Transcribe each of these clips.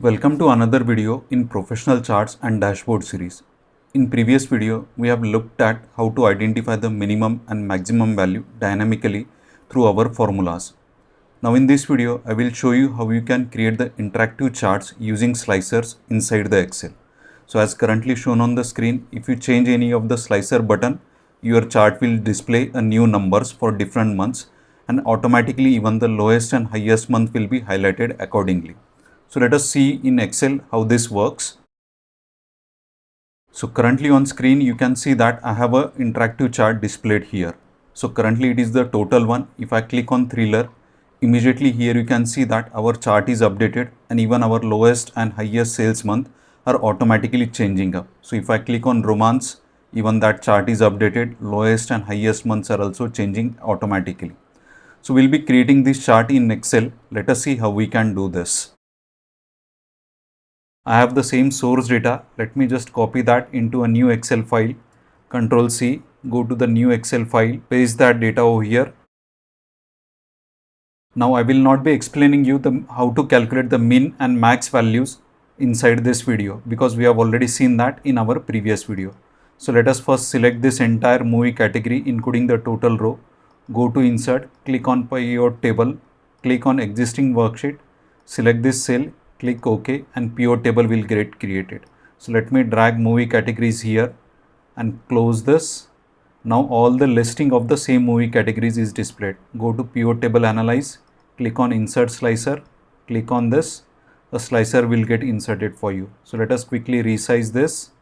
Welcome to another video in Professional Charts and Dashboard series. In previous video, we have looked at how to identify the minimum and maximum value dynamically through our formulas. Now in this video, I will show you how you can create the interactive charts using slicers inside the Excel. So as currently shown on the screen, if you change any of the slicer button, your chart will display a new numbers for different months, and automatically even the lowest and highest month will be highlighted accordingly. So let us see in Excel how this works. So currently on screen you can see that I have an interactive chart displayed here. So currently it is the total one. If I click on thriller, immediately here you can see that our chart is updated and even our lowest and highest sales month are automatically changing up. So if I click on romance, even that chart is updated, lowest and highest months are also changing automatically. So we'll be creating this chart in Excel. Let us see how we can do this. I have the same source data. Let me just copy that into a new Excel file. Control C, go to the new Excel file, paste that data over here. Now I will not be explaining you how to calculate the min and max values inside this video because we have already seen that in our previous video. So let us first select this entire movie category including the total row. Go to insert, click on pivot table, click on existing worksheet, select this cell, click OK, and pivot table will get created. So let me drag movie categories here and close this. Now all the listing of the same movie categories is displayed. Go to pivot table analyze, click on insert slicer, click on this, a slicer will get inserted for you. So let us quickly resize this.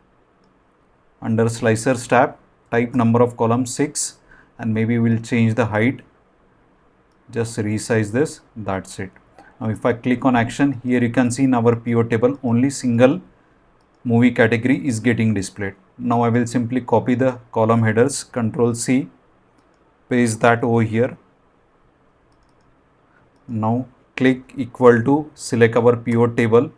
Under slicers tab, type number of columns 6 and maybe we'll change the height. Just resize this, that's it. Now if I click on action, here you can see in our pivot table only single movie category is getting displayed. Now I will simply copy the column headers, Control C, paste that over here. Now click equal to, select our pivot table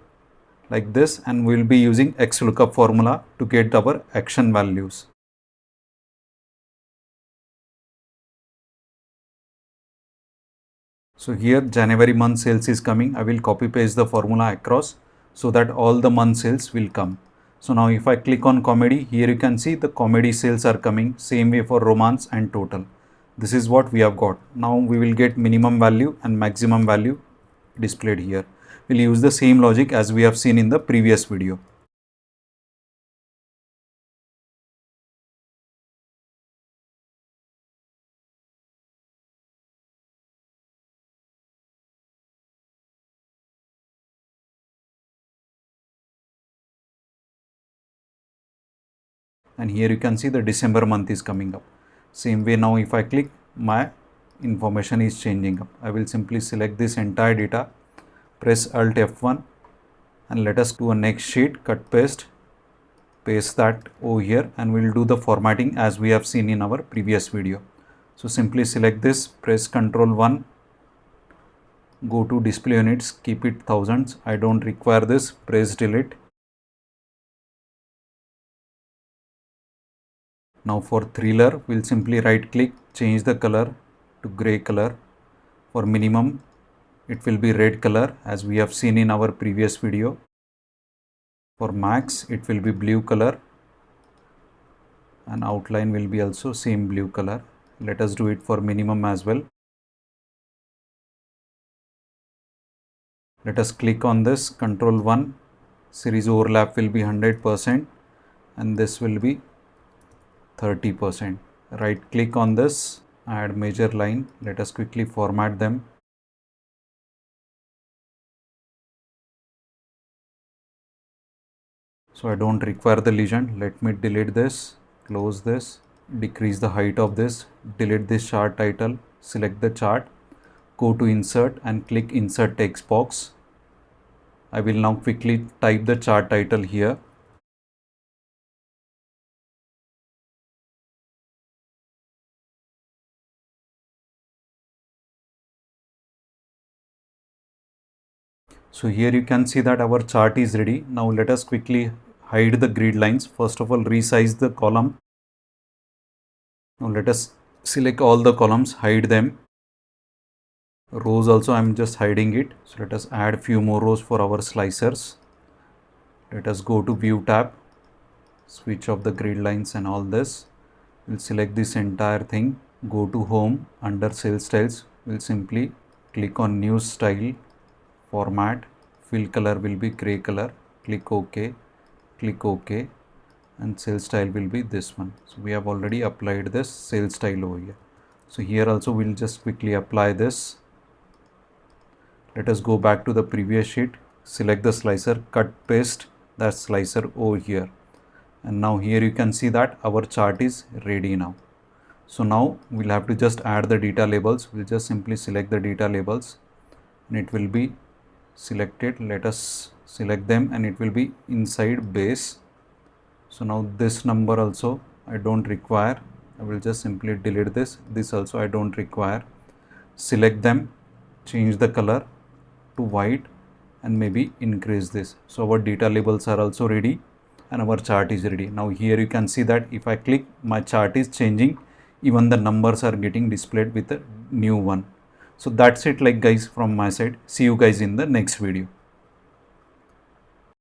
like this, and we will be using XLOOKUP formula to get our action values. So here January month sales is coming. I will copy paste the formula across so that all the month sales will come. So now if I click on comedy, here you can see the comedy sales are coming, same way for romance and total. This is what we have got. Now we will get minimum value and maximum value displayed here. We'll use the same logic as we have seen in the previous video. And here you can see the December month is coming up. Same way now if I click, my information is changing up. I will simply select this entire data, press Alt F1 and let us do a next sheet, cut paste that over here, and we'll do the formatting as we have seen in our previous video. So simply select this, press Ctrl 1, go to display units, keep it thousands. I don't require this, press delete. Now for thriller, we'll simply right click, change the color to gray color. For minimum, it will be red color as we have seen in our previous video. For max, it will be blue color and outline will be also same blue color. Let us do it for minimum as well. Let us click on this, Ctrl 1, series overlap will be 100% and this will be 30%. Right click on this, add major line. Let us quickly format them. So I don't require the legend. Let me delete this, close this, decrease the height of this, delete this chart title, select the chart, go to insert and click insert text box. I will now quickly type the chart title here. So here you can see that our chart is ready. Now let us quickly hide the grid lines. First of all, resize the column. Now let us select all the columns, hide them. Rows also I'm just hiding it. So let us add few more rows for our slicers. Let us go to view tab, switch off the grid lines and all this. We'll select this entire thing, go to home, under cell styles, we'll simply click on new style, format, fill color will be gray color, click OK, and cell style will be this one. So we have already applied this cell style over here. So here also we'll just quickly apply this. Let us go back to the previous sheet, select the slicer, cut paste that slicer over here, and now here you can see that our chart is ready now. So now we'll have to just add the data labels. We'll just simply select the data labels and it will be selected. Let us select them and it will be inside base. So now this number also I don't require. I will just simply delete this. This also I don't require. Select them, change the color to white and maybe increase this. So our data labels are also ready and our chart is ready. Now here you can see that if I click, my chart is changing, even the numbers are getting displayed with a new one. So that's it, like guys, from my side. See you guys in the next video.